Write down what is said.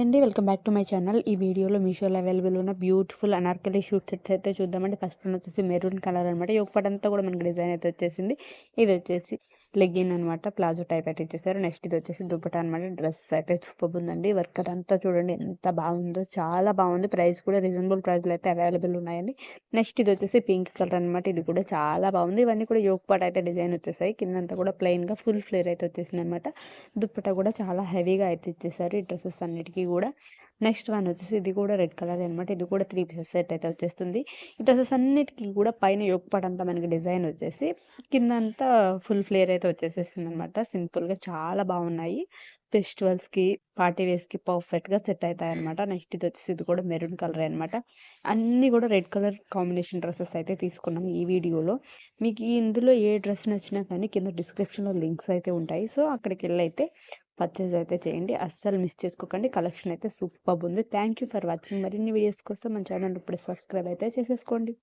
అండి. Welcome back to my channel. ఈ వీడియోలో మీషోలో అవైలబుల్ ఉన్న బ్యూటిఫుల్ అనార్కలి షూట్ సెట్స్ అయితే చూద్దామండి. ఫస్ట్ వన్ వచ్చేసి మెరూన్ కలర్ అనమాట. ఈ ఒక అంతా కూడా మనకి డిజైన్ అయితే వచ్చేసింది. ఇది వచ్చేసి లెగ్గిన్ అనమాట. ప్లాజో టైప్ అయితే ఇచ్చేసారు. నెక్స్ట్ ఇది వచ్చేసి దుపట్టా అనమాట. డ్రెస్ అయితే సూపర్ ఉందండి. వర్క్ అదంతా చూడండి ఎంత బాగుందో, చాలా బాగుంది. ప్రైస్ కూడా రీజనబుల్ ప్రైస్లో అయితే అవైలబుల్ ఉన్నాయండి. నెక్స్ట్ ఇది వచ్చేసి పింక్ కలర్ అనమాట. ఇది కూడా చాలా బాగుంది. ఇవన్నీ కూడా యోక్ పాట్ అయితే డిజైన్ వచ్చేసాయి. కిందంతా కూడా ప్లెయిన్గా ఫుల్ ఫ్లేర్ అయితే వచ్చేసింది అనమాట. దుప్పట్టా కూడా చాలా హెవీగా అయితే ఇచ్చేసారు ఈ డ్రెస్సెస్ అన్నిటికీ కూడా. నెక్స్ట్ వన్ వచ్చేసి ఇది కూడా రెడ్ కలర్ అనమాట. ఇది కూడా 3 పీసెస్ సెట్ అయితే వచ్చేస్తుంది. ఈ డ్రెస్సెస్ అన్నిటికీ కూడా పైన యోక్ పార్ట్ అంతా మనకి డిజైన్ వచ్చేసి కిందంతా ఫుల్ ఫ్లేర్ అయితే వచ్చేసేస్తుంది అనమాట. సింపుల్గా చాలా బాగున్నాయి. ఫెస్టివల్స్కి, పార్టీ వేస్కి పర్ఫెక్ట్గా సెట్ అవుతాయి అనమాట. నెక్స్ట్ ఇది వచ్చేసి ఇది కూడా మెరూన్ కలర్ అనమాట. అన్నీ కూడా రెడ్ కలర్ కాంబినేషన్ డ్రెస్సెస్ అయితే తీసుకున్నాం ఈ వీడియోలో. మీకు ఇందులో ఏ డ్రెస్ నచ్చినా కానీ కింద డిస్క్రిప్షన్లో లింక్స్ అయితే ఉంటాయి. సో అక్కడికి వెళ్ళి అయితే పర్చేజ్ అయితే చేయండి. అస్సలు మిస్ చేసుకోకండి. కలెక్షన్ అయితే సూపర్బ్ ఉంది. Thank you for watching. మరిన్ని వీడియోస్ కోసం మన ఛానల్ ఇప్పుడే సబ్స్క్రైబ్ అయితే చేసేసుకోండి.